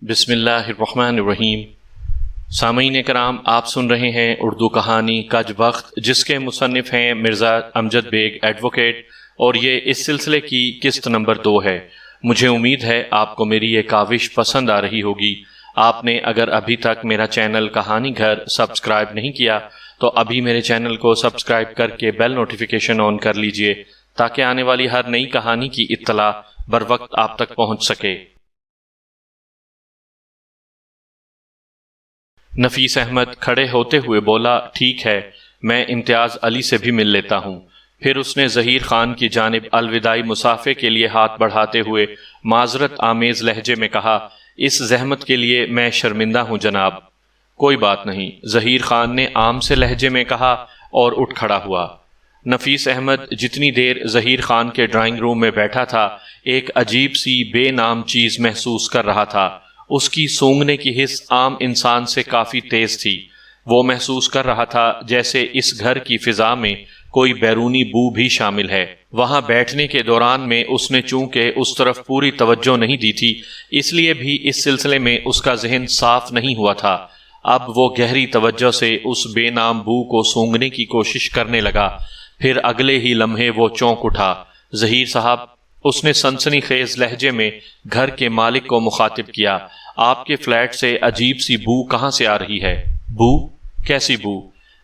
بسم اللہ الرحمن الرحیم۔ سامعین کرام، آپ سن رہے ہیں اردو کہانی کج بخت، جس کے مصنف ہیں مرزا امجد بیگ ایڈوکیٹ، اور یہ اس سلسلے کی قسط نمبر 2 ہے۔ مجھے امید ہے آپ کو میری یہ کاوش پسند آ رہی ہوگی۔ آپ نے اگر ابھی تک میرا چینل کہانی گھر سبسکرائب نہیں کیا تو ابھی میرے چینل کو سبسکرائب کر کے بیل نوٹیفیکیشن آن کر لیجئے تاکہ آنے والی ہر نئی کہانی کی اطلاع بر وقت آپ تک پہنچ سکے۔ نفیس احمد کھڑے ہوتے ہوئے بولا، ٹھیک ہے، میں امتیاز علی سے بھی مل لیتا ہوں۔ پھر اس نے ظہیر خان کی جانب الوداعی مصافحے کے لیے ہاتھ بڑھاتے ہوئے معذرت آمیز لہجے میں کہا، اس زحمت کے لیے میں شرمندہ ہوں جناب۔ کوئی بات نہیں، ظہیر خان نے عام سے لہجے میں کہا اور اٹھ کھڑا ہوا۔ نفیس احمد جتنی دیر ظہیر خان کے ڈرائنگ روم میں بیٹھا تھا، ایک عجیب سی بے نام چیز محسوس کر رہا تھا۔ اس کی سونگھنے کی حس عام انسان سے کافی تیز تھی۔ وہ محسوس کر رہا تھا جیسے اس گھر کی فضا میں کوئی بیرونی بو بھی شامل ہے۔ وہاں بیٹھنے کے دوران میں اس نے چونکہ اس طرف پوری توجہ نہیں دی تھی، اس لیے بھی اس سلسلے میں اس کا ذہن صاف نہیں ہوا تھا۔ اب وہ گہری توجہ سے اس بے نام بو کو سونگھنے کی کوشش کرنے لگا۔ پھر اگلے ہی لمحے وہ چونک اٹھا۔ ظہیر صاحب، اس نے سنسنی خیز لہجے میں گھر کے مالک کو مخاطب کیا، آپ کے فلیٹ سے عجیب سی بو کہاں سے آ رہی ہے؟ بو؟ کیسی بو؟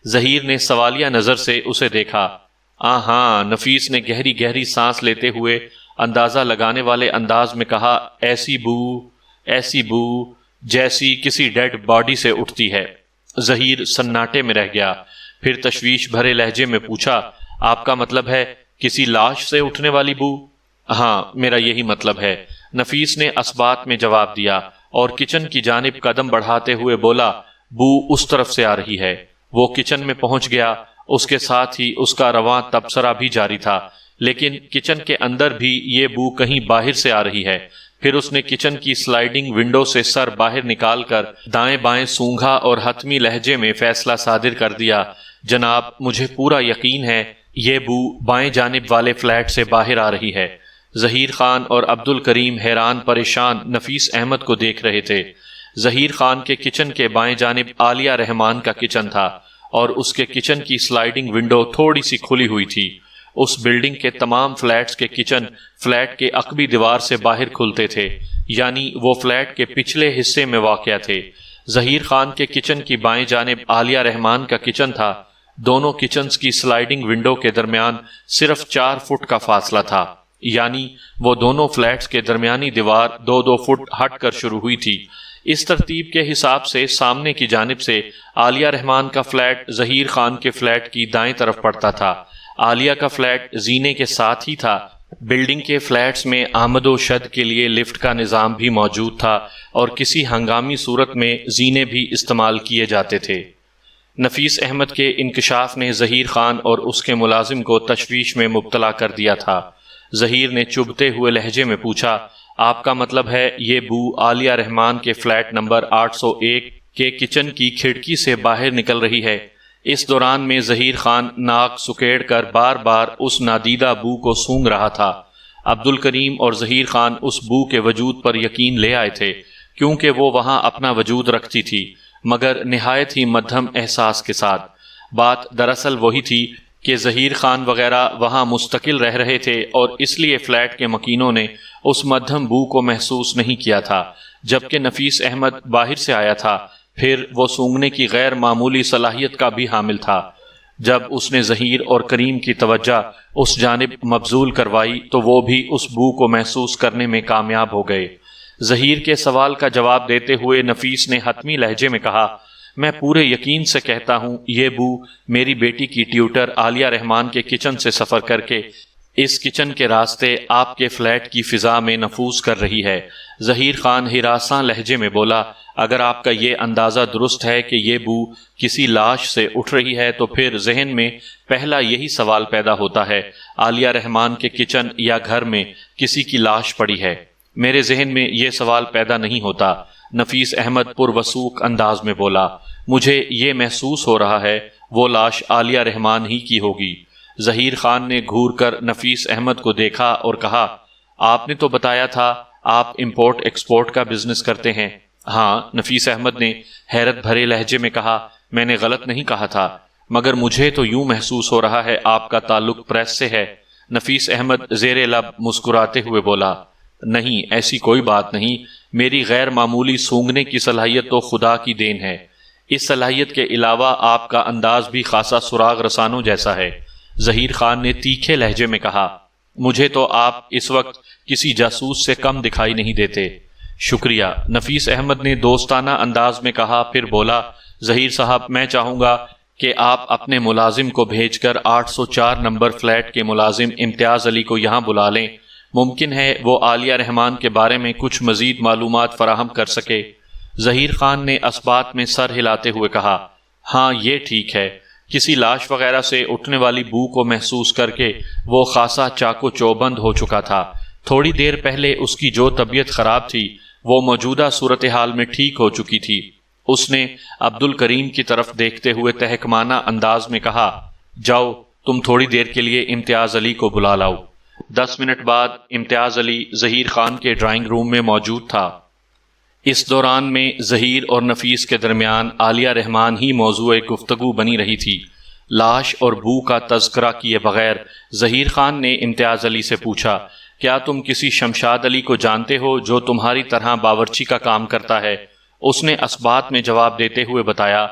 ظہیر نے سوالیہ نظر سے اسے دیکھا۔ ہاں، نفیس نے گہری گہری سانس لیتے ہوئے اندازہ لگانے والے انداز میں کہا، ایسی بو جیسی کسی ڈیڈ باڈی سے اٹھتی ہے۔ ظہیر سناٹے میں رہ گیا، پھر تشویش بھرے لہجے میں پوچھا، آپ کا مطلب ہے کسی لاش سے اٹھنے والی بو؟ ہاں، میرا یہی مطلب ہے، نفیس نے اثبات میں جواب دیا اور کچن کی جانب قدم بڑھاتے ہوئے بولا، بو اس طرف سے آ رہی ہے۔ وہ کچن میں پہنچ گیا، اس کے ساتھ ہی اس کا رواں تبصرہ بھی جاری تھا، لیکن کچن کے اندر بھی یہ بو کہیں باہر سے آ رہی ہے۔ پھر اس نے کچن کی سلائیڈنگ ونڈو سے سر باہر نکال کر دائیں بائیں سونگھا اور حتمی لہجے میں فیصلہ صادر کر دیا، جناب، مجھے پورا یقین ہے یہ بو بائیں جانب والے فلیٹ سے باہر آ رہی ہے۔ ظہیر خان اور عبد الکریم حیران پریشان نفیس احمد کو دیکھ رہے تھے۔ ظہیر خان کے کچن کے بائیں جانب عالیہ رحمان کا کچن تھا اور اس کے کچن کی سلائیڈنگ ونڈو تھوڑی سی کھلی ہوئی تھی۔ اس بلڈنگ کے تمام فلیٹس کے کچن فلیٹ کے عقبی دیوار سے باہر کھلتے تھے، یعنی وہ فلیٹ کے پچھلے حصے میں واقع تھے۔ ظہیر خان کے کچن کی بائیں جانب عالیہ رحمان کا کچن تھا۔ دونوں کچنز کی سلائیڈنگ ونڈو کے درمیان صرف 4 فٹ کا فاصلہ تھا، یعنی وہ دونوں فلیٹس کے درمیانی دیوار 2-2 فٹ ہٹ کر شروع ہوئی تھی۔ اس ترتیب کے حساب سے سامنے کی جانب سے عالیہ رحمان کا فلیٹ ظہیر خان کے فلیٹ کی دائیں طرف پڑتا تھا۔ عالیہ کا فلیٹ زینے کے ساتھ ہی تھا۔ بلڈنگ کے فلیٹس میں آمد و شد کے لیے لفٹ کا نظام بھی موجود تھا اور کسی ہنگامی صورت میں زینے بھی استعمال کیے جاتے تھے۔ نفیس احمد کے انکشاف نے ظہیر خان اور اس کے ملازم کو تشویش میں مبتلا کر دیا تھا۔ ظہیر نے چبھتے ہوئے لہجے میں پوچھا، آپ کا مطلب ہے یہ بو عالیہ رحمان کے فلیٹ نمبر 801 کے کچن کی کھڑکی سے باہر نکل رہی ہے؟ اس دوران میں ظہیر خان ناک سکیڑ کر بار بار اس نادیدہ بو کو سونگھ رہا تھا۔ عبد الکریم اور ظہیر خان اس بو کے وجود پر یقین لے آئے تھے، کیونکہ وہ وہاں اپنا وجود رکھتی تھی، مگر نہایت ہی مدھم احساس کے ساتھ۔ بات دراصل وہی تھی کہ ظہیر خان وغیرہ وہاں مستقل رہ رہے تھے اور اس لیے فلیٹ کے مکینوں نے اس مدھم بو کو محسوس نہیں کیا تھا، جبکہ نفیس احمد باہر سے آیا تھا، پھر وہ سونگھنے کی غیر معمولی صلاحیت کا بھی حامل تھا۔ جب اس نے ظہیر اور کریم کی توجہ اس جانب مبذول کروائی تو وہ بھی اس بو کو محسوس کرنے میں کامیاب ہو گئے۔ ظہیر کے سوال کا جواب دیتے ہوئے نفیس نے حتمی لہجے میں کہا، میں پورے یقین سے کہتا ہوں یہ بو میری بیٹی کی ٹیوٹر عالیہ رحمان کے کچن سے سفر کر کے اس کچن کے راستے آپ کے فلیٹ کی فضا میں نفوذ کر رہی ہے۔ ظہیر خان ہراساں لہجے میں بولا، اگر آپ کا یہ اندازہ درست ہے کہ یہ بو کسی لاش سے اٹھ رہی ہے تو پھر ذہن میں پہلا یہی سوال پیدا ہوتا ہے، عالیہ رحمان کے کچن یا گھر میں کسی کی لاش پڑی ہے؟ میرے ذہن میں یہ سوال پیدا نہیں ہوتا۔ نفیس احمد پروسوک انداز میں بولا، مجھے یہ محسوس ہو رہا ہے وہ لاش عالیہ رحمان ہی کی ہوگی۔ ظہیر خان نے گھور کر نفیس احمد کو دیکھا اور کہا، آپ نے تو بتایا تھا آپ امپورٹ ایکسپورٹ کا بزنس کرتے ہیں، ہاں، نفیس احمد نے حیرت بھرے لہجے میں کہا، میں نے غلط نہیں کہا تھا، مگر مجھے تو یوں محسوس ہو رہا ہے آپ کا تعلق پریس سے ہے۔ نفیس احمد زیر لب مسکراتے ہوئے بولا، نہیں، ایسی کوئی بات نہیں، میری غیر معمولی سونگھنے کی صلاحیت تو خدا کی دین ہے۔ اس صلاحیت کے علاوہ آپ کا انداز بھی خاصا سراغ رسانوں جیسا ہے۔ ظہیر خان نے تیکھے لہجے میں کہا، مجھے تو آپ اس وقت کسی جاسوس سے کم دکھائی نہیں دیتے۔ شکریہ، نفیس احمد نے دوستانہ انداز میں کہا، پھر بولا، ظہیر صاحب، میں چاہوں گا کہ آپ اپنے ملازم کو بھیج کر 804 نمبر فلیٹ کے ملازم امتیاز علی کو یہاں بلا لیں۔ ممکن ہے وہ عالیہ رحمان کے بارے میں کچھ مزید معلومات فراہم کر سکے۔ ظہیر خان نے اثبات میں سر ہلاتے ہوئے کہا، ہاں، یہ ٹھیک ہے۔ کسی لاش وغیرہ سے اٹھنے والی بو کو محسوس کر کے وہ خاصا چاقو چوبند ہو چکا تھا۔ تھوڑی دیر پہلے اس کی جو طبیعت خراب تھی وہ موجودہ صورتحال میں ٹھیک ہو چکی تھی۔ اس نے عبد الکریم کی طرف دیکھتے ہوئے تحکمانہ انداز میں کہا، جاؤ، تم تھوڑی دیر کے لیے امتیاز علی کو بلا لاؤ۔ 10 منٹ بعد امتیاز علی ظہیر خان کے ڈرائنگ روم میں موجود تھا۔ اس دوران میں ظہیر اور نفیس کے درمیان عالیہ رحمان ہی موضوع گفتگو بنی رہی تھی۔ لاش اور بو کا تذکرہ کیے بغیر ظہیر خان نے امتیاز علی سے پوچھا، کیا تم کسی شمشاد علی کو جانتے ہو جو تمہاری طرح باورچی کا کام کرتا ہے؟ اس نے اثبات میں جواب دیتے ہوئے بتایا،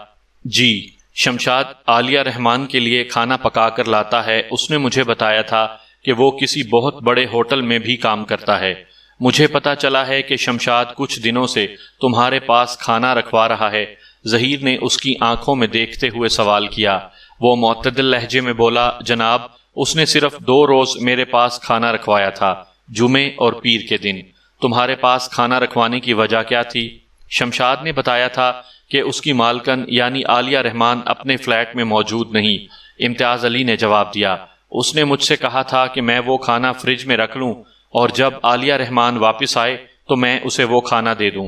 جی، شمشاد عالیہ رحمان کے لیے کھانا پکا کر لاتا ہے۔ اس نے مجھے بتایا تھا کہ وہ کسی بہت بڑے ہوٹل میں بھی کام کرتا ہے۔ مجھے پتا چلا ہے کہ شمشاد کچھ دنوں سے تمہارے پاس کھانا رکھوا رہا ہے۔ ظہیر نے اس کی آنکھوں میں دیکھتے ہوئے سوال کیا۔ وہ معتدل لہجے میں بولا، جناب، اس نے صرف 2 روز میرے پاس کھانا رکھوایا تھا، جمعے اور پیر کے دن۔ تمہارے پاس کھانا رکھوانے کی وجہ کیا تھی؟ شمشاد نے بتایا تھا کہ اس کی مالکن یعنی عالیہ رحمان اپنے فلیٹ میں موجود نہیں۔ امتیاز علی نے جواب دیا، اس نے مجھ سے کہا تھا کہ میں وہ کھانا فریج میں رکھ لوں اور جب عالیہ رحمان واپس آئے تو میں اسے وہ کھانا دے دوں۔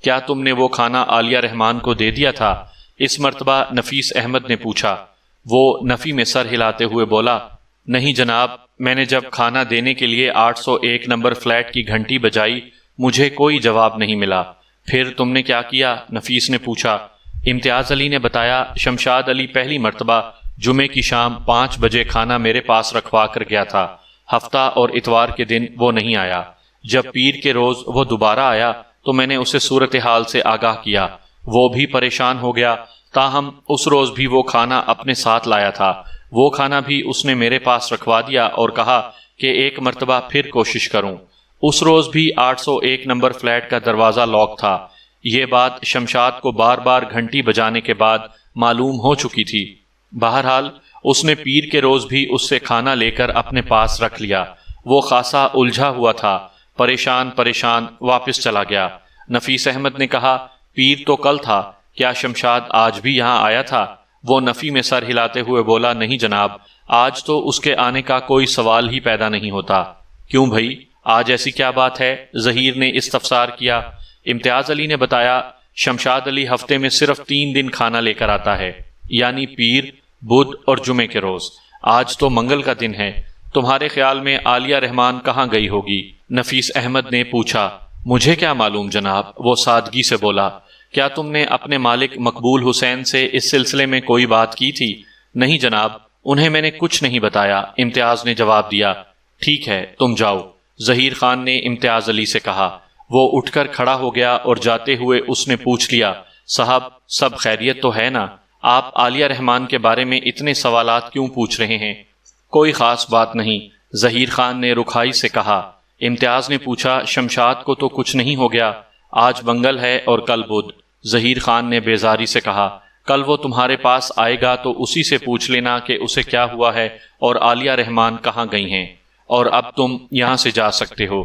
کیا تم نے وہ کھانا عالیہ رحمان کو دے دیا تھا؟ اس مرتبہ نفیس احمد نے پوچھا۔ وہ نفی میں سر ہلاتے ہوئے بولا، نہیں جناب، میں نے جب کھانا دینے کے لیے 801 نمبر فلیٹ کی گھنٹی بجائی مجھے کوئی جواب نہیں ملا۔ پھر تم نے کیا کیا؟ نفیس نے پوچھا۔ امتیاز علی نے بتایا، شمشاد علی پہلی مرتبہ جمعے کی شام 5 بجے کھانا میرے پاس رکھوا کر گیا تھا۔ ہفتہ اور اتوار کے دن وہ نہیں آیا۔ جب پیر کے روز وہ دوبارہ آیا تو میں نے اسے صورتحال سے آگاہ کیا۔ وہ بھی پریشان ہو گیا، تاہم اس روز بھی وہ کھانا اپنے ساتھ لایا تھا۔ وہ کھانا بھی اس نے میرے پاس رکھوا دیا اور کہا کہ ایک مرتبہ پھر کوشش کروں۔ اس روز بھی 801 نمبر فلیٹ کا دروازہ لاک تھا۔ یہ بات شمشاد کو بار بار گھنٹی بجانے کے بعد معلوم ہو چکی تھی۔ بہرحال اس نے پیر کے روز بھی اس سے کھانا لے کر اپنے پاس رکھ لیا۔ وہ خاصا الجھا ہوا تھا، پریشان واپس چلا گیا۔ نفیس احمد نے کہا، پیر تو کل تھا، کیا شمشاد آج بھی یہاں آیا تھا؟ وہ نفی میں سر ہلاتے ہوئے بولا، نہیں جناب، آج تو اس کے آنے کا کوئی سوال ہی پیدا نہیں ہوتا۔ کیوں بھائی، آج ایسی کیا بات ہے؟ ظہیر نے استفسار کیا۔ امتیاز علی نے بتایا، شمشاد علی ہفتے میں صرف 3 دن کھانا لے کر آتا ہے، یعنی پیر، بدھ اور جمعے کے روز۔ آج تو منگل کا دن ہے۔ تمہارے خیال میں عالیہ رحمان کہاں گئی ہوگی؟ نفیس احمد نے پوچھا۔ مجھے کیا معلوم جناب، وہ سادگی سے بولا۔ کیا تم نے اپنے مالک مقبول حسین سے اس سلسلے میں کوئی بات کی تھی؟ نہیں جناب، انہیں میں نے کچھ نہیں بتایا، امتیاز نے جواب دیا۔ ٹھیک ہے، تم جاؤ، ظہیر خان نے امتیاز علی سے کہا۔ وہ اٹھ کر کھڑا ہو گیا اور جاتے ہوئے اس نے پوچھ لیا، صاحب، سب خیریت تو ہے نا؟ آپ عالیہ رحمان کے بارے میں اتنے سوالات کیوں پوچھ رہے ہیں؟ کوئی خاص بات نہیں، ظہیر خان نے رکھائی سے کہا۔ امتیاز نے پوچھا، شمشاد کو تو کچھ نہیں ہو گیا؟ آج منگل ہے اور کل بدھ۔ ظہیر خان نے بیزاری سے کہا، کل وہ تمہارے پاس آئے گا تو اسی سے پوچھ لینا کہ اسے کیا ہوا ہے اور عالیہ رحمان کہاں گئی ہیں، اور اب تم یہاں سے جا سکتے ہو۔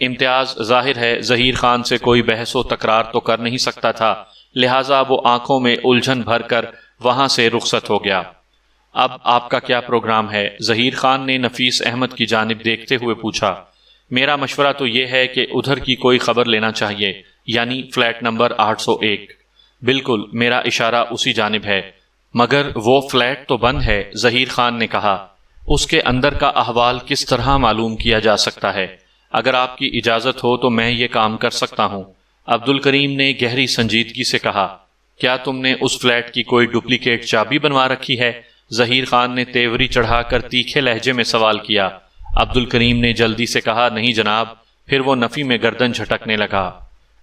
امتیاز ظاہر ہے ظہیر خان سے کوئی بحث و تکرار تو کر نہیں سکتا تھا، لہٰذا وہ آنکھوں میں الجھن بھر کر وہاں سے رخصت ہو گیا۔ اب آپ کا کیا پروگرام ہے؟ ظہیر خان نے نفیس احمد کی جانب دیکھتے ہوئے پوچھا۔ میرا مشورہ تو یہ ہے کہ ادھر کی کوئی خبر لینا چاہیے، یعنی فلیٹ نمبر 801۔ بالکل، میرا اشارہ اسی جانب ہے، مگر وہ فلیٹ تو بند ہے، ظہیر خان نے کہا۔ اس کے اندر کا احوال کس طرح معلوم کیا جا سکتا ہے؟ اگر آپ کی اجازت ہو تو میں یہ کام کر سکتا ہوں۔ عبد الکریم نے گہری سنجیدگی سے کہا، کیا تم نے اس فلیٹ کی کوئی ڈپلیکیٹ چابی بنوا رکھی ہے؟ ظہیر خان نے تیوری چڑھا کر تیکھے لہجے میں سوال کیا۔ عبد الکریم نے جلدی سے کہا، نہیں جناب۔ پھر وہ نفی میں گردن جھٹکنے لگا۔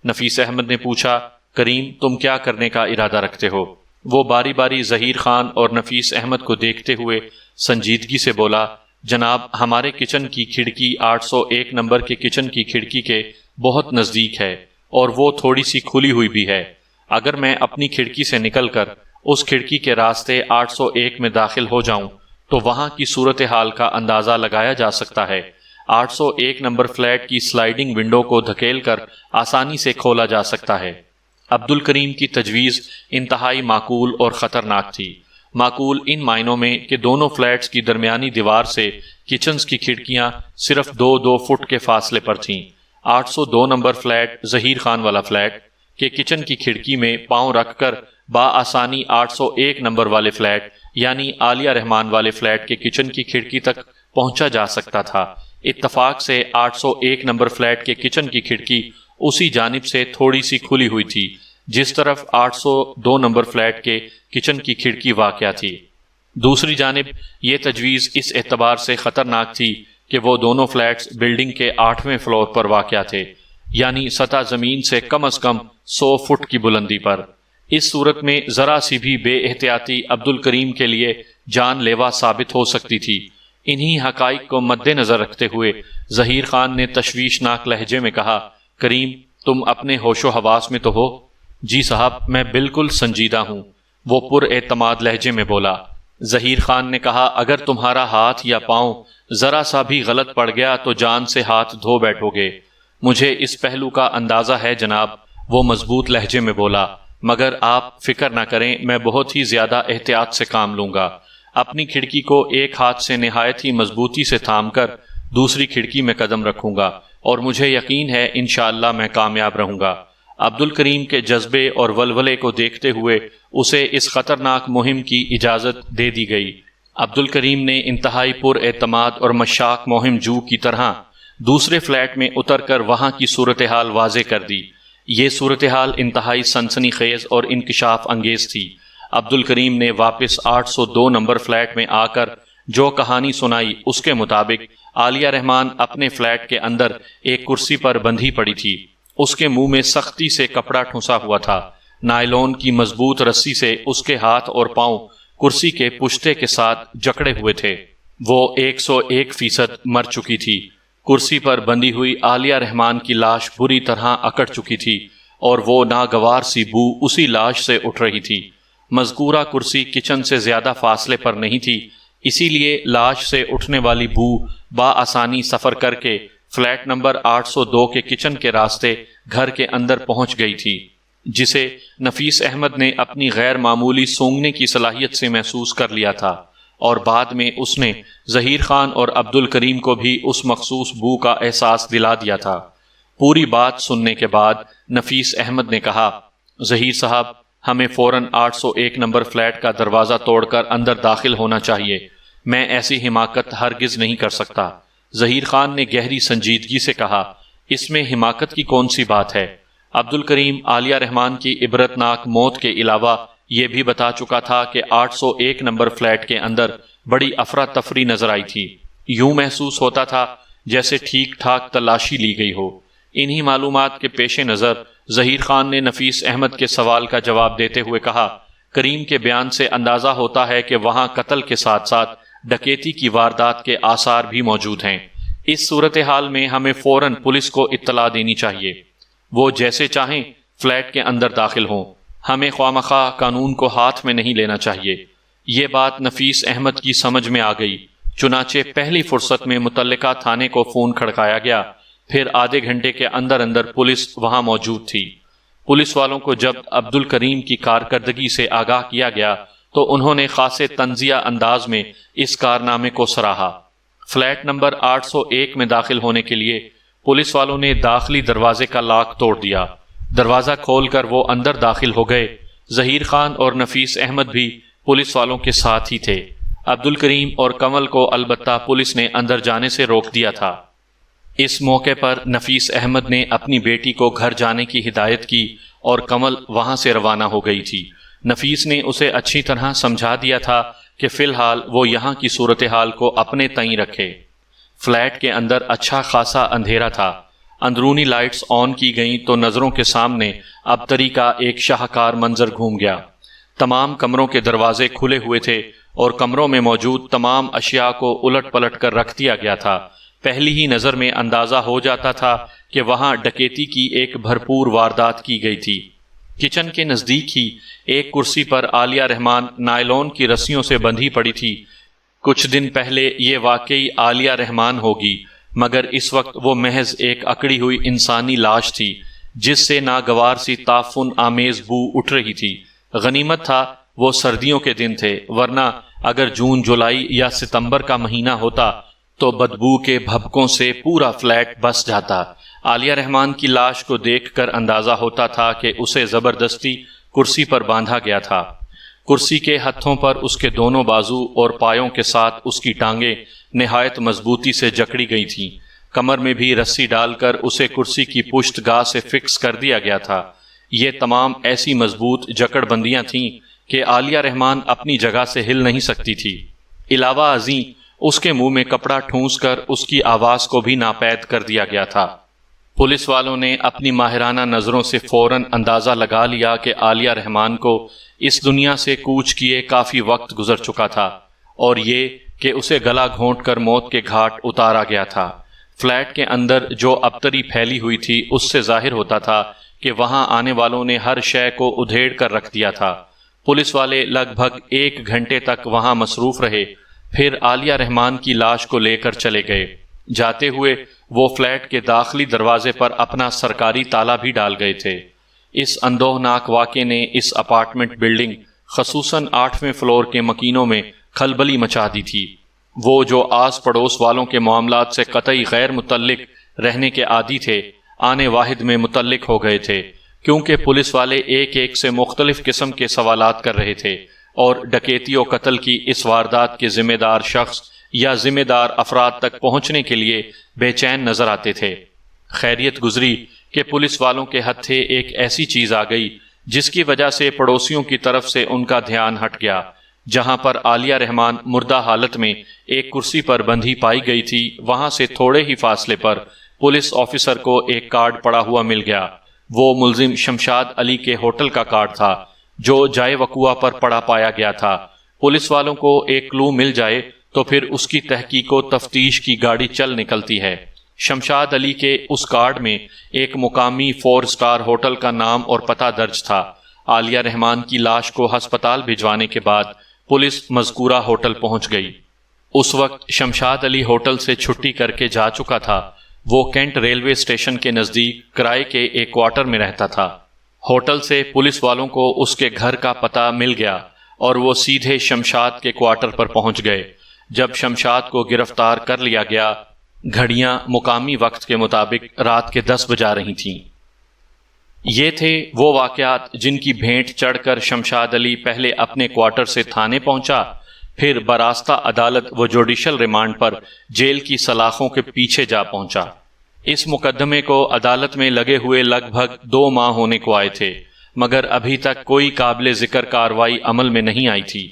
نفیس احمد نے پوچھا، کریم تم کیا کرنے کا ارادہ رکھتے ہو؟ وہ باری باری ظہیر خان اور نفیس احمد کو دیکھتے ہوئے سنجیدگی سے بولا، جناب ہمارے کچن کی کھڑکی 801 نمبر کے کچن کی کھڑکی کے بہت نزدیک ہے اور وہ تھوڑی سی کھلی ہوئی بھی ہے۔ اگر میں اپنی کھڑکی سے نکل کر اس کھڑکی کے راستے 801 میں داخل ہو جاؤں تو وہاں کی صورتحال کا اندازہ لگایا جا سکتا ہے۔ 801 نمبر فلیٹ کی سلائیڈنگ ونڈو کو دھکیل کر آسانی سے کھولا جا سکتا ہے۔ عبد الکریم کی تجویز انتہائی معقول اور خطرناک تھی۔ معقول ان معنوں میں کہ دونوں فلیٹس کی درمیانی دیوار سے کچنز کی کھڑکیاں صرف 2-2 فٹ کے فاصلے پر تھیں۔ 802 نمبر فلیٹ، ظہیر خان والا فلیٹ کے کچن کی کھڑکی میں پاؤں رکھ کر بآسانی 801 نمبر والے فلیٹ یعنی عالیہ رحمان والے فلیٹ کے کچن کی کھڑکی تک پہنچا جا سکتا تھا۔ اتفاق سے 801 نمبر فلیٹ کے کچن کی کھڑکی اسی جانب سے تھوڑی سی کھلی ہوئی تھی جس طرف 802 نمبر فلیٹ کے کچن کی کھڑکی واقع تھی۔ دوسری جانب یہ تجویز اس اعتبار سے خطرناک تھی کہ وہ دونوں فلیٹس بلڈنگ کے 8ویں فلور پر واقع تھے، یعنی سطح زمین سے کم از کم 100 فٹ کی بلندی پر۔ اس صورت میں ذرا سی بھی بے احتیاطی عبد الکریم کے لیے جان لیوا ثابت ہو سکتی تھی۔ انہی حقائق کو مد نظر رکھتے ہوئے ظہیر خان نے تشویشناک لہجے میں کہا، کریم تم اپنے ہوش و حواس میں تو ہو؟ جی صاحب میں بالکل سنجیدہ ہوں، وہ پر اعتماد لہجے میں بولا۔ ظہیر خان نے کہا، اگر تمہارا ہاتھ یا پاؤں ذرا سا بھی غلط پڑ گیا تو جان سے ہاتھ دھو بیٹھو گے۔ مجھے اس پہلو کا اندازہ ہے جناب، وہ مضبوط لہجے میں بولا، مگر آپ فکر نہ کریں، میں بہت ہی زیادہ احتیاط سے کام لوں گا۔ اپنی کھڑکی کو ایک ہاتھ سے نہایت ہی مضبوطی سے تھام کر دوسری کھڑکی میں قدم رکھوں گا اور مجھے یقین ہے انشاءاللہ میں کامیاب رہوں گا۔ عبد الکریم کے جذبے اور ولولے کو دیکھتے ہوئے اسے اس خطرناک مہم کی اجازت دے دی گئی۔ عبد الکریم نے انتہائی پر اعتماد اور مشاق مہم جو کی طرح دوسرے فلیٹ میں اتر کر وہاں کی صورتحال واضح کر دی۔ یہ صورتحال انتہائی سنسنی خیز اور انکشاف انگیز تھی۔ عبد الکریم نے واپس 802 نمبر فلیٹ میں آ کر جو کہانی سنائی اس کے مطابق عالیہ رحمان اپنے فلیٹ کے اندر ایک کرسی پر بندھی پڑی تھی۔ اس کے منہ میں سختی سے کپڑا ٹھونسا ہوا تھا۔ نائلون کی مضبوط رسی سے اس کے ہاتھ اور پاؤں کرسی کے پشتے کے ساتھ جکڑے ہوئے تھے۔ وہ 101% مر چکی تھی۔ کرسی پر بندھی ہوئی عالیہ رحمان کی لاش بری طرح اکڑ چکی تھی اور وہ ناگوار سی بو اسی لاش سے اٹھ رہی تھی۔ مذکورہ کرسی کچن سے زیادہ فاصلے پر نہیں تھی، اسی لیے لاش سے اٹھنے والی بو بآسانی سفر کر کے فلیٹ نمبر 802 کے کچن کے راستے گھر کے اندر پہنچ گئی تھی، جسے نفیس احمد نے اپنی غیر معمولی سونگھنے کی صلاحیت سے محسوس کر لیا تھا، اور بعد میں اس نے ظہیر خان اور عبد الکریم کو بھی اس مخصوص بو کا احساس دلا دیا تھا۔ پوری بات سننے کے بعد نفیس احمد نے کہا، ظہیر صاحب ہمیں فوراً 801 نمبر فلیٹ کا دروازہ توڑ کر اندر داخل ہونا چاہیے، میں ایسی حماقت ہرگز نہیں کر سکتا۔ ظہیر خان نے گہری سنجیدگی سے کہا، اس میں حماقت کی کون سی بات ہے؟ عبد الکریم عالیہ رحمان کی عبرتناک موت کے علاوہ یہ بھی بتا چکا تھا کہ 801 نمبر فلیٹ کے اندر بڑی افراتفری نظر آئی تھی۔ یوں محسوس ہوتا تھا جیسے ٹھیک ٹھاک تلاشی لی گئی ہو۔ انہی معلومات کے پیش نظر ظہیر خان نے نفیس احمد کے سوال کا جواب دیتے ہوئے کہا، کریم کے بیان سے اندازہ ہوتا ہے کہ وہاں قتل کے ساتھ ساتھ ڈکیتی کی واردات کے آثار بھی موجود ہیں۔ اس صورتحال میں ہمیں فوراً پولیس کو اطلاع دینی چاہیے۔ وہ جیسے چاہیں فلیٹ کے اندر داخل ہوں، ہمیں خوامخواہ قانون کو ہاتھ میں نہیں لینا چاہیے۔ یہ بات نفیس احمد کی سمجھ میں آ گئی، چنانچہ پہلی فرصت میں متعلقہ تھانے کو فون کھڑکایا گیا۔ پھر آدھے گھنٹے کے اندر اندر پولیس وہاں موجود تھی۔ پولیس والوں کو جب عبد الکریم کی کارکردگی سے آگاہ کیا گیا تو انہوں نے خاصے تنزیہ انداز میں اس کارنامے کو سراہا۔ فلیٹ نمبر 801 میں داخل ہونے کے لیے پولیس والوں نے داخلی دروازے کا لاک توڑ دیا۔ دروازہ کھول کر وہ اندر داخل ہو گئے۔ ظہیر خان اور نفیس احمد بھی پولیس والوں کے ساتھ ہی تھے۔ عبد الکریم اور کمل کو البتہ پولیس نے اندر جانے سے روک دیا تھا۔ اس موقع پر نفیس احمد نے اپنی بیٹی کو گھر جانے کی ہدایت کی اور کمل وہاں سے روانہ ہو گئی تھی۔ نفیس نے اسے اچھی طرح سمجھا دیا تھا کہ فی الحال وہ یہاں کی صورتحال کو اپنے تئیں رکھے۔ فلیٹ کے اندر اچھا خاصا اندھیرا تھا۔ اندرونی لائٹس آن کی گئیں تو نظروں کے سامنے ابتری کا ایک شاہکار منظر گھوم گیا۔ تمام کمروں کے دروازے کھلے ہوئے تھے اور کمروں میں موجود تمام اشیاء کو الٹ پلٹ کر رکھ دیا گیا تھا۔ پہلی ہی نظر میں اندازہ ہو جاتا تھا کہ وہاں ڈکیتی کی ایک بھرپور واردات کی گئی تھی۔ کچن کے نزدیک ہی ایک کرسی پر عالیہ رحمان نائلون کی رسیوں سے بندھی پڑی تھی۔ کچھ دن پہلے یہ واقعی عالیہ رحمان ہوگی، مگر اس وقت وہ محض ایک اکڑی ہوئی انسانی لاش تھی جس سے ناگوار سی تعفن آمیز بو اٹھ رہی تھی۔ غنیمت تھا وہ سردیوں کے دن تھے، ورنہ اگر جون، جولائی یا ستمبر کا مہینہ ہوتا تو بدبو کے بھبکوں سے پورا فلیٹ بس جاتا۔ عالیہ رحمان کی لاش کو دیکھ کر اندازہ ہوتا تھا کہ اسے زبردستی کرسی پر باندھا گیا تھا۔ کرسی کے ہتھوں پر اس کے دونوں بازو اور پایوں کے ساتھ اس کی ٹانگیں نہایت مضبوطی سے جکڑی گئی تھیں۔ کمر میں بھی رسی ڈال کر اسے کرسی کی پشت گاہ سے فکس کر دیا گیا تھا۔ یہ تمام ایسی مضبوط جکڑ بندیاں تھیں کہ عالیہ رحمان اپنی جگہ سے ہل نہیں سکتی تھی۔ علاوہ ازیں اس کے منہ میں کپڑا ٹھونس کر اس کی آواز کو بھی ناپید کر دیا گیا تھا۔ پولیس والوں نے اپنی ماہرانہ نظروں سے فوراً اندازہ لگا لیا کہ عالیہ رحمان کو اس دنیا سے کوچ کیے کافی وقت گزر چکا تھا، اور یہ کہ اسے گلا گھونٹ کر موت کے گھاٹ اتارا گیا تھا۔ فلیٹ کے اندر جو ابتری پھیلی ہوئی تھی اس سے ظاہر ہوتا تھا کہ وہاں آنے والوں نے ہر شے کو ادھیڑ کر رکھ دیا تھا۔ پولیس والے لگ بھگ 1 گھنٹے تک وہاں مصروف رہے، پھر عالیہ رحمان کی لاش کو لے کر چلے گئے۔ جاتے ہوئے وہ فلیٹ کے داخلی دروازے پر اپنا سرکاری تالا بھی ڈال گئے تھے۔ اس اندوہناک واقعے نے اس اپارٹمنٹ بلڈنگ، خصوصاً 8ویں فلور کے مکینوں میں کھلبلی مچا دی تھی۔ وہ جو آس پڑوس والوں کے معاملات سے قطعی غیر متعلق رہنے کے عادی تھے، آنے واحد میں متعلق ہو گئے تھے، کیونکہ پولیس والے ایک ایک سے مختلف قسم کے سوالات کر رہے تھے اور ڈکیتی و قتل کی اس واردات کے ذمہ دار شخص یا ذمہ دار افراد تک پہنچنے کے لیے بے چین نظر آتے تھے۔ خیریت گزری کہ پولیس والوں کے ہتھے ایک ایسی چیز آ گئی جس کی وجہ سے پڑوسیوں کی طرف سے ان کا دھیان ہٹ گیا۔ جہاں پر عالیہ رحمان مردہ حالت میں ایک کرسی پر بندھی پائی گئی تھی، وہاں سے تھوڑے ہی فاصلے پر پولیس آفیسر کو ایک کارڈ پڑا ہوا مل گیا۔ وہ ملزم شمشاد علی کے ہوٹل کا کارڈ تھا جو جائے وقوع پر پڑا پایا گیا تھا۔ پولیس والوں کو ایک کلو مل جائے تو پھر اس کی تحقیق و تفتیش کی گاڑی چل نکلتی ہے۔ شمشاد علی کے اس کارڈ میں ایک مقامی 4 اسٹار ہوٹل کا نام اور پتہ درج تھا۔ عالیہ رحمان کی لاش کو ہسپتال بھجوانے کے بعد پولیس مذکورہ ہوٹل پہنچ گئی۔ اس وقت شمشاد علی ہوٹل سے چھٹی کر کے جا چکا تھا۔ وہ کینٹ ریلوے اسٹیشن کے نزدیک کرائے کے ایک کوارٹر میں رہتا تھا۔ ہوٹل سے پولیس والوں کو اس کے گھر کا پتہ مل گیا اور وہ سیدھے شمشاد کے کوارٹر پر پہنچ گئے۔ جب شمشاد کو گرفتار کر لیا گیا، گھڑیاں مقامی وقت کے مطابق رات کے 10 بجا رہی تھیں۔ یہ تھے وہ واقعات جن کی بھینٹ چڑھ کر شمشاد علی پہلے اپنے کوارٹر سے تھانے پہنچا، پھر براستہ عدالت و جوڈیشل ریمانڈ پر جیل کی سلاخوں کے پیچھے جا پہنچا۔ اس مقدمے کو عدالت میں لگے ہوئے لگ بھگ 2 ماہ ہونے کو آئے تھے، مگر ابھی تک کوئی قابل ذکر کارروائی عمل میں نہیں آئی تھی۔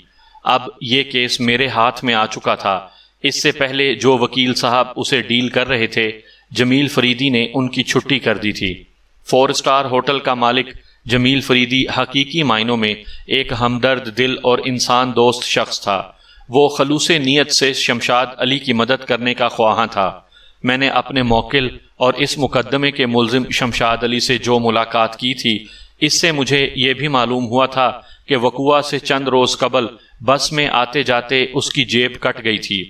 اب یہ کیس میرے ہاتھ میں آ چکا تھا۔ اس سے پہلے جو وکیل صاحب اسے ڈیل کر رہے تھے، جمیل فریدی نے ان کی چھٹی کر دی تھی۔ 4 اسٹار ہوٹل کا مالک جمیل فریدی حقیقی معنوں میں ایک ہمدرد دل اور انسان دوست شخص تھا۔ وہ خلوص نیت سے شمشاد علی کی مدد کرنے کا خواہاں تھا۔ میں نے اپنے موکل اور اس مقدمے کے ملزم شمشاد علی سے جو ملاقات کی تھی، اس سے مجھے یہ بھی معلوم ہوا تھا کہ وقوع سے چند روز قبل بس میں آتے جاتے اس کی جیب کٹ گئی تھی،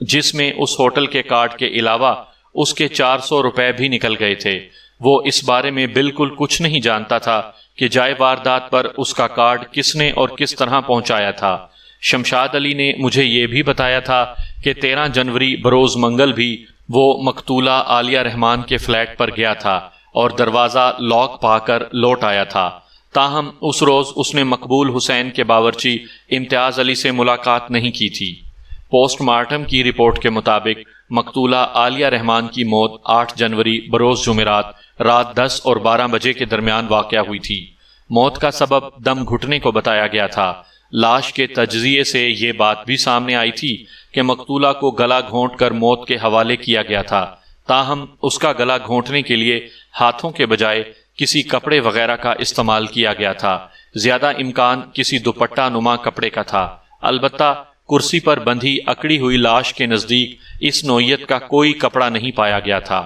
جس میں اس ہوٹل کے کارڈ کے علاوہ اس کے 400 روپے بھی نکل گئے تھے۔ وہ اس بارے میں بالکل کچھ نہیں جانتا تھا کہ جائے واردات پر اس کا کارڈ کس نے اور کس طرح پہنچایا تھا۔ شمشاد علی نے مجھے یہ بھی بتایا تھا کہ 13 جنوری بروز منگل بھی وہ مقتولہ عالیہ رحمان کے فلیٹ پر گیا تھا اور دروازہ لاک پا کر لوٹ آیا تھا۔ تاہم اس روز اس نے مقبول حسین کے باورچی امتیاز علی سے ملاقات نہیں کی تھی۔ پوسٹ مارٹم کی رپورٹ کے مطابق مقتولہ عالیہ رحمان کی موت 8 جنوری بروز جمعرات رات 10 اور 12 بجے کے درمیان واقع ہوئی تھی۔ موت کا سبب دم گھٹنے کو بتایا گیا تھا۔ لاش کے تجزیے سے یہ بات بھی سامنے آئی تھی کہ مقتولہ کو گلا گھونٹ کر موت کے حوالے کیا گیا تھا، تاہم اس کا گلا گھونٹنے کے لیے ہاتھوں کے بجائے کسی کپڑے وغیرہ کا استعمال کیا گیا تھا۔ زیادہ امکان کسی دوپٹہ نما کپڑے کا تھا۔ البتہ کرسی پر بندھی اکڑی ہوئی لاش کے نزدیک اس نوعیت کا کوئی کپڑا نہیں پایا گیا تھا۔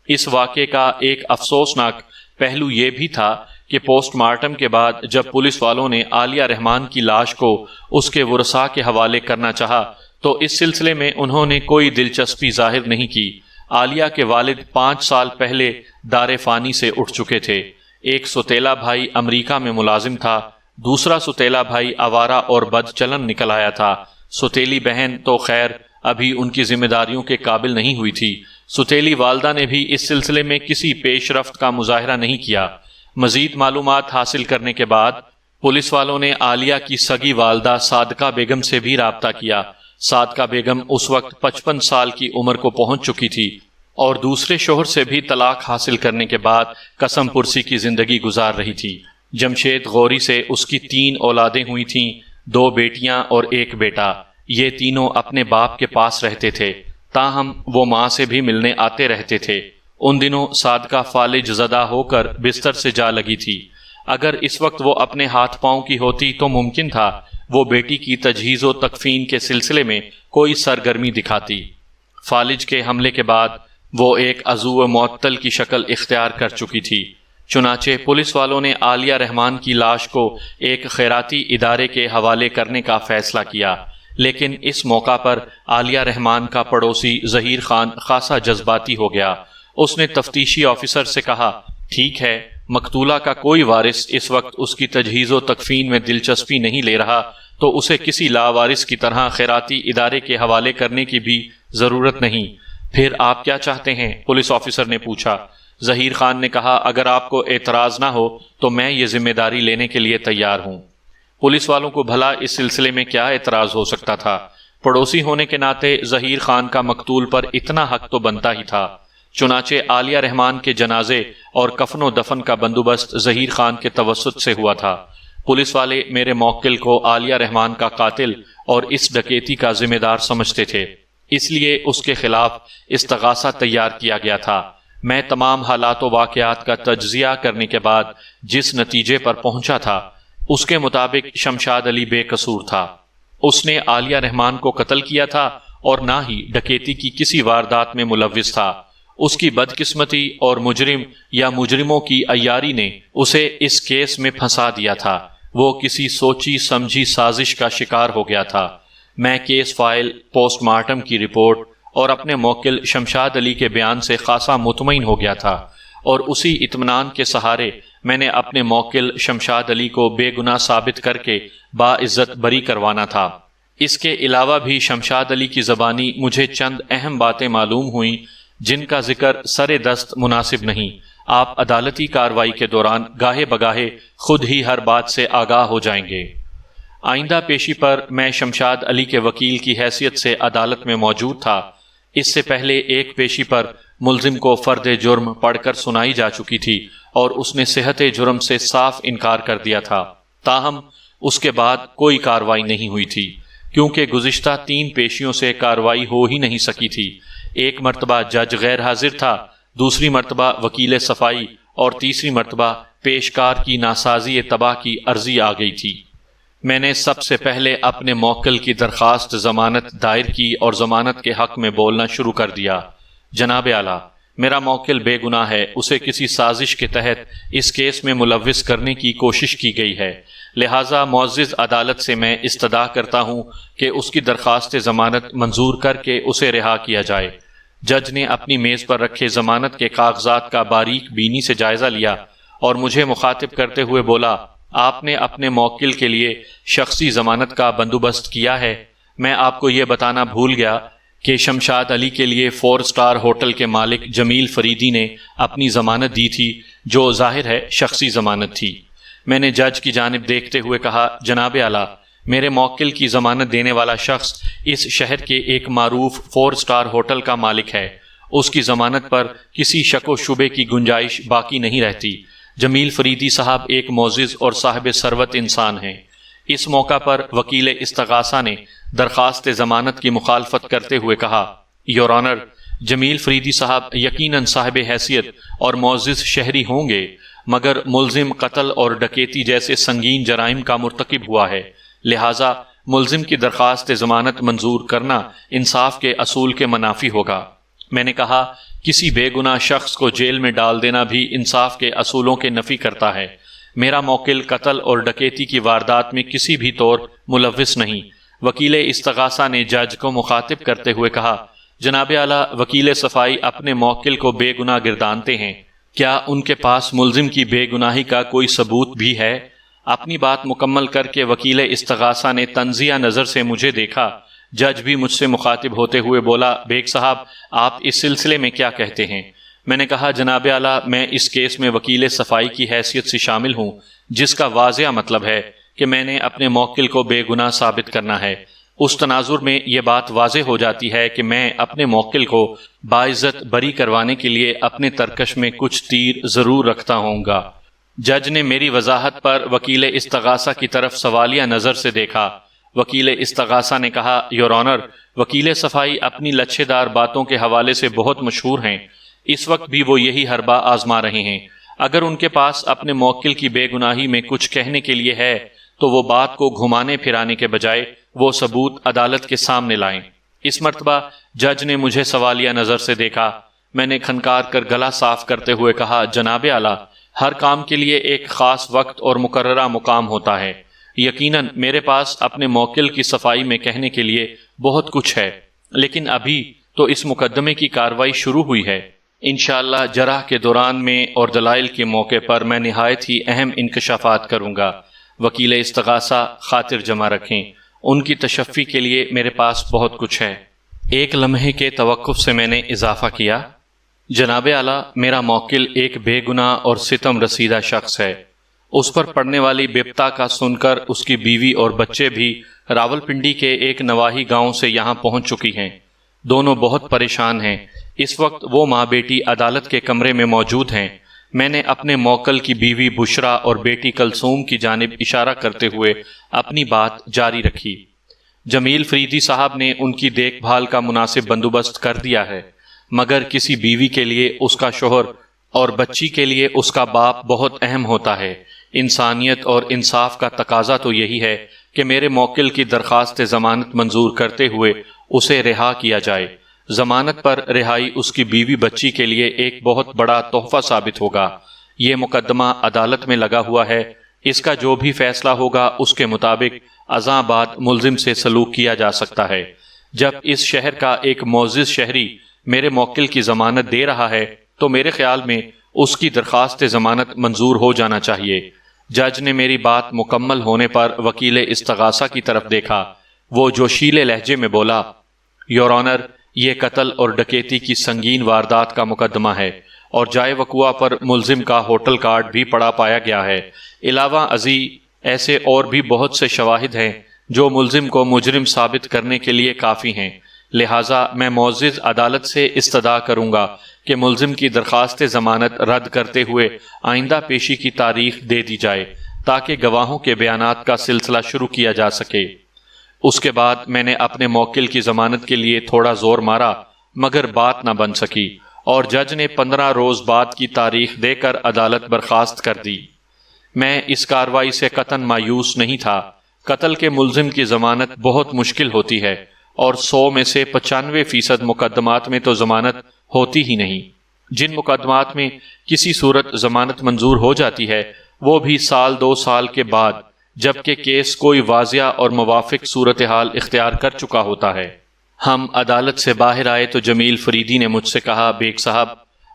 اس واقعے کا ایک افسوسناک پہلو یہ بھی تھا کہ پوسٹ مارٹم کے بعد جب پولیس والوں نے عالیہ رحمان کی لاش کو اس کے ورثاء کے حوالے کرنا چاہا تو اس سلسلے میں انہوں نے کوئی دلچسپی ظاہر نہیں کی۔ عالیہ کے والد 5 سال پہلے دار فانی سے اٹھ چکے تھے۔ ایک سوتیلا بھائی امریکہ میں ملازم تھا، دوسرا سوتیلا بھائی آوارہ اور بد چلن نکل آیا تھا۔ سوتیلی بہن تو خیر ابھی ان کی ذمہ داریوں کے قابل نہیں ہوئی تھی۔ سوتیلی والدہ نے بھی اس سلسلے میں کسی پیش رفت کا مظاہرہ نہیں کیا۔ مزید معلومات حاصل کرنے کے بعد پولیس والوں نے عالیہ کی سگی والدہ صادقہ بیگم سے بھی رابطہ کیا۔ صادقہ بیگم اس وقت 55 سال کی عمر کو پہنچ چکی تھی اور دوسرے شوہر سے بھی طلاق حاصل کرنے کے بعد قسم پرسی کی زندگی گزار رہی تھی۔ جمشید غوری سے اس کی 3 اولادیں ہوئی تھیں، 2 بیٹیاں اور 1 بیٹا۔ یہ تینوں اپنے باپ کے پاس رہتے تھے، تاہم وہ ماں سے بھی ملنے آتے رہتے تھے۔ ان دنوں صادقہ فالج زدہ ہو کر بستر سے جا لگی تھی۔ اگر اس وقت وہ اپنے ہاتھ پاؤں کی ہوتی تو ممکن تھا وہ بیٹی کی تجہیز و تکفین کے سلسلے میں کوئی سرگرمی دکھاتی۔ فالج کے حملے کے بعد وہ ایک عضو معطل کی شکل اختیار کر چکی تھی۔ چنانچہ پولیس والوں نے عالیہ رحمان کی لاش کو ایک خیراتی ادارے کے حوالے کرنے کا فیصلہ کیا، لیکن اس موقع پر عالیہ رحمان کا پڑوسی ظہیر خان خاصا جذباتی ہو گیا۔ اس نے تفتیشی آفیسر سے کہا، ٹھیک ہے، مقتولہ کا کوئی وارث اس وقت اس کی تجہیز و تکفین میں دلچسپی نہیں لے رہا تو اسے کسی لاوارث کی طرح خیراتی ادارے کے حوالے کرنے کی بھی ضرورت نہیں۔ پھر آپ کیا چاہتے ہیں؟ پولیس آفیسر نے پوچھا۔ ظہیر خان نے کہا، اگر آپ کو اعتراض نہ ہو تو میں یہ ذمہ داری لینے کے لیے تیار ہوں۔ پولیس والوں کو بھلا اس سلسلے میں کیا اعتراض ہو سکتا تھا؟ پڑوسی ہونے کے ناطے ظہیر خان کا مقتول پر اتنا حق تو بنتا ہی تھا۔ چنانچہ عالیہ رحمان کے جنازے اور کفن و دفن کا بندوبست ظہیر خان کے توسط سے ہوا تھا۔ پولیس والے میرے موکل کو عالیہ رحمان کا قاتل اور اس ڈکیتی کا ذمہ دار سمجھتے تھے، اس لیے اس کے خلاف استغاثہ تیار کیا گیا تھا۔ میں تمام حالات و واقعات کا تجزیہ کرنے کے بعد جس نتیجے پر پہنچا تھا اس کے مطابق شمشاد علی بے قصور تھا۔ اس نے عالیہ رحمان کو قتل کیا تھا اور نہ ہی ڈکیتی کی کسی واردات میں ملوث تھا۔ اس کی بدقسمتی اور مجرم یا مجرموں کی عیاری نے اسے اس کیس میں پھنسا دیا تھا۔ وہ کسی سوچی سمجھی سازش کا شکار ہو گیا تھا۔ میں کیس فائل، پوسٹ مارٹم کی رپورٹ اور اپنے موکل شمشاد علی کے بیان سے خاصا مطمئن ہو گیا تھا، اور اسی اطمینان کے سہارے میں نے اپنے موکل شمشاد علی کو بے گناہ ثابت کر کے باعزت بری کروانا تھا۔ اس کے علاوہ بھی شمشاد علی کی زبانی مجھے چند اہم باتیں معلوم ہوئیں جن کا ذکر سر دست مناسب نہیں۔ آپ عدالتی کارروائی کے دوران گاہے بگاہے خود ہی ہر بات سے آگاہ ہو جائیں گے۔ آئندہ پیشی پر میں شمشاد علی کے وکیل کی حیثیت سے عدالت میں موجود تھا۔ اس سے پہلے ایک پیشی پر ملزم کو فرد جرم پڑھ کر سنائی جا چکی تھی اور اس نے صحت جرم سے صاف انکار کر دیا تھا، تاہم اس کے بعد کوئی کارروائی نہیں ہوئی تھی کیونکہ گزشتہ 3 پیشیوں سے کارروائی ہو ہی نہیں سکی تھی۔ ایک مرتبہ جج غیر حاضر تھا، دوسری مرتبہ وکیل صفائی اور تیسری مرتبہ پیشکار کی ناسازی تباہ کی عرضی آ گئی تھی۔ میں نے سب سے پہلے اپنے موکل کی درخواست ضمانت دائر کی اور ضمانت کے حق میں بولنا شروع کر دیا۔ جناب اعلیٰ، میرا موکل بے گناہ ہے، اسے کسی سازش کے تحت اس کیس میں ملوث کرنے کی کوشش کی گئی ہے، لہٰذا معزز عدالت سے میں استدعا کرتا ہوں کہ اس کی درخواست ضمانت منظور کر کے اسے رہا کیا جائے۔ جج نے اپنی میز پر رکھے ضمانت کے کاغذات کا باریک بینی سے جائزہ لیا اور مجھے مخاطب کرتے ہوئے بولا، آپ نے اپنے موکل کے لیے شخصی ضمانت کا بندوبست کیا ہے؟ میں آپ کو یہ بتانا بھول گیا کہ شمشاد علی کے لیے 4 اسٹار ہوٹل کے مالک جمیل فریدی نے اپنی ضمانت دی تھی، جو ظاہر ہے شخصی ضمانت تھی۔ میں نے جج کی جانب دیکھتے ہوئے کہا، جناب اعلیٰ، میرے موکل کی ضمانت دینے والا شخص اس شہر کے ایک معروف 4 اسٹار ہوٹل کا مالک ہے۔ اس کی ضمانت پر کسی شک و شبے کی گنجائش باقی نہیں رہتی۔ جمیل فریدی صاحب ایک معزز اور صاحب ثروت انسان ہیں۔ اس موقع پر وکیل استغاثہ نے درخواست ضمانت کی مخالفت کرتے ہوئے کہا، یور آنر، جمیل فریدی صاحب یقیناً صاحب حیثیت اور معزز شہری ہوں گے، مگر ملزم قتل اور ڈکیتی جیسے سنگین جرائم کا مرتکب ہوا ہے، لہٰذا ملزم کی درخواست ضمانت منظور کرنا انصاف کے اصول کے منافی ہوگا۔ میں نے کہا، کسی بے گناہ شخص کو جیل میں ڈال دینا بھی انصاف کے اصولوں کے نفی کرتا ہے۔ میرا موکل قتل اور ڈکیتی کی واردات میں کسی بھی طور ملوث نہیں۔ وکیل استغاثہ نے جج کو مخاطب کرتے ہوئے کہا، جناب اعلیٰ، وکیل صفائی اپنے موکل کو بے گناہ گردانتے ہیں، کیا ان کے پاس ملزم کی بے گناہی کا کوئی ثبوت بھی ہے؟ اپنی بات مکمل کر کے وکیل استغاثہ نے تنزیہ نظر سے مجھے دیکھا۔ جج بھی مجھ سے مخاطب ہوتے ہوئے بولا، بیگ صاحب، آپ اس سلسلے میں کیا کہتے ہیں؟ میں نے کہا، جناب اعلیٰ، میں اس کیس میں وکیل صفائی کی حیثیت سے شامل ہوں، جس کا واضح مطلب ہے کہ میں نے اپنے موکل کو بے گناہ ثابت کرنا ہے۔ اس تناظر میں یہ بات واضح ہو جاتی ہے کہ میں اپنے موکل کو باعزت بری کروانے کے لیے اپنے ترکش میں کچھ تیر ضرور رکھتا ہوں گا۔ جج نے میری وضاحت پر وکیل استغاثہ کی طرف سوالیہ نظر سے دیکھا۔ وکیل استغاثہ نے کہا، یور آنر، وکیل صفائی اپنی لچھے دار باتوں کے حوالے سے بہت مشہور ہیں۔ اس وقت بھی وہ یہی حربہ آزما رہے ہیں۔ اگر ان کے پاس اپنے موکل کی بے گناہی میں کچھ کہنے کے لیے ہے تو وہ بات کو گھمانے پھرانے کے بجائے وہ ثبوت عدالت کے سامنے لائیں۔ اس مرتبہ جج نے مجھے سوالیہ نظر سے دیکھا۔ میں نے کھنکار کر گلا صاف کرتے ہوئے کہا، جناب اعلیٰ، ہر کام کے لیے ایک خاص وقت اور مقررہ مقام ہوتا ہے۔ یقیناً میرے پاس اپنے موکل کی صفائی میں کہنے کے لیے بہت کچھ ہے، لیکن ابھی تو اس مقدمے کی کارروائی شروع ہوئی ہے۔ انشاءاللہ جرح کے دوران میں اور دلائل کے موقع پر میں نہایت ہی اہم انکشافات کروں گا۔ وکیل استغاثہ خاطر جمع رکھیں، ان کی تشفی کے لیے میرے پاس بہت کچھ ہے۔ ایک لمحے کے توقف سے میں نے اضافہ کیا، جناب اعلیٰ، میرا موکل ایک بے گناہ اور ستم رسیدہ شخص ہے۔ اس پر پڑنے والی بپتا کا سن کر اس کی بیوی اور بچے بھی راولپنڈی کے ایک نواحی گاؤں سے یہاں پہنچ چکی ہیں۔ دونوں بہت پریشان ہیں۔ اس وقت وہ ماں بیٹی عدالت کے کمرے میں موجود ہیں۔ میں نے اپنے موکل کی بیوی بشرا اور بیٹی کلثوم کی جانب اشارہ کرتے ہوئے اپنی بات جاری رکھی۔ جمیل فریدی صاحب نے ان کی دیکھ بھال کا مناسب بندوبست کر دیا ہے، مگر کسی بیوی کے لیے اس کا شوہر اور بچی کے لیے اس کا باپ بہت اہم ہوتا ہے۔ انسانیت اور انصاف کا تقاضا تو یہی ہے کہ میرے موکل کی درخواست ضمانت منظور کرتے ہوئے اسے رہا کیا جائے۔ ضمانت پر رہائی اس کی بیوی بچی کے لیے ایک بہت بڑا تحفہ ثابت ہوگا۔ یہ مقدمہ عدالت میں لگا ہوا ہے، اس کا جو بھی فیصلہ ہوگا اس کے مطابق ازاں بعد ملزم سے سلوک کیا جا سکتا ہے۔ جب اس شہر کا ایک معزز شہری میرے موکل کی ضمانت دے رہا ہے تو میرے خیال میں اس کی درخواست ضمانت منظور ہو جانا چاہیے۔ جج نے میری بات مکمل ہونے پر وکیل استغاثہ کی طرف دیکھا۔ وہ جوشیلے لہجے میں بولا، یور آنر، یہ قتل اور ڈکیتی کی سنگین واردات کا مقدمہ ہے اور جائے وقوع پر ملزم کا ہوٹل کارڈ بھی پڑا پایا گیا ہے۔ علاوہ ازیں ایسے اور بھی بہت سے شواہد ہیں جو ملزم کو مجرم ثابت کرنے کے لیے کافی ہیں، لہٰذا میں معزز عدالت سے استدعا کروں گا کہ ملزم کی درخواست ضمانت رد کرتے ہوئے آئندہ پیشی کی تاریخ دے دی جائے تاکہ گواہوں کے بیانات کا سلسلہ شروع کیا جا سکے۔ اس کے بعد میں نے اپنے موکل کی ضمانت کے لیے تھوڑا زور مارا، مگر بات نہ بن سکی اور جج نے 15 روز بعد کی تاریخ دے کر عدالت برخاست کر دی۔ میں اس کارروائی سے قطعاً مایوس نہیں تھا۔ قتل کے ملزم کی ضمانت بہت مشکل ہوتی ہے اور 100 میں سے 95% مقدمات میں تو ضمانت ہوتی ہی نہیں۔ جن مقدمات میں کسی صورت ضمانت منظور ہو جاتی ہے وہ بھی 1-2 سال کے بعد، جبکہ کیس کوئی واضح اور موافق صورتحال اختیار کر چکا ہوتا ہے۔ ہم عدالت سے باہر آئے تو جمیل فریدی نے مجھ سے کہا، بیگ صاحب،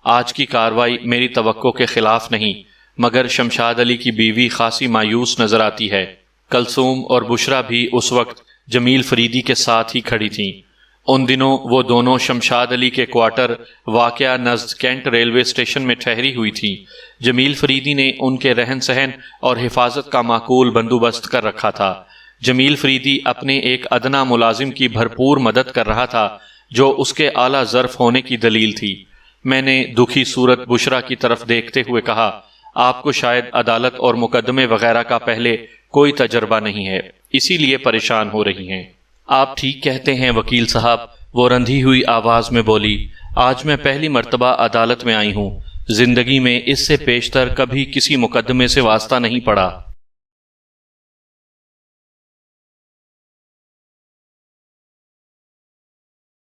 آج کی کارروائی میری توقع کے خلاف نہیں، مگر شمشاد علی کی بیوی خاصی مایوس نظر آتی ہے۔ کلثوم اور بشرا بھی اس وقت جمیل فریدی کے ساتھ ہی کھڑی تھیں۔ ان دنوں وہ دونوں شمشاد علی کے کوارٹر واقعہ نزد کینٹ ریلوے اسٹیشن میں ٹھہری ہوئی تھی۔ جمیل فریدی نے ان کے رہن سہن اور حفاظت کا معقول بندوبست کر رکھا تھا۔ جمیل فریدی اپنے ایک ادنا ملازم کی بھرپور مدد کر رہا تھا جو اس کے اعلیٰ ظرف ہونے کی دلیل تھی۔ میں نے دکھی صورت بشرا کی طرف دیکھتے ہوئے کہا، آپ کو شاید عدالت اور مقدمے وغیرہ کا پہلے کوئی تجربہ نہیں ہے، اسی لیے پریشان ہو رہی ہیں۔ آپ ٹھیک کہتے ہیں وکیل صاحب، وہ رندھی ہوئی آواز میں بولی۔ آج میں پہلی مرتبہ عدالت میں آئی ہوں، زندگی میں اس سے پیشتر کبھی کسی مقدمے سے واسطہ نہیں پڑا۔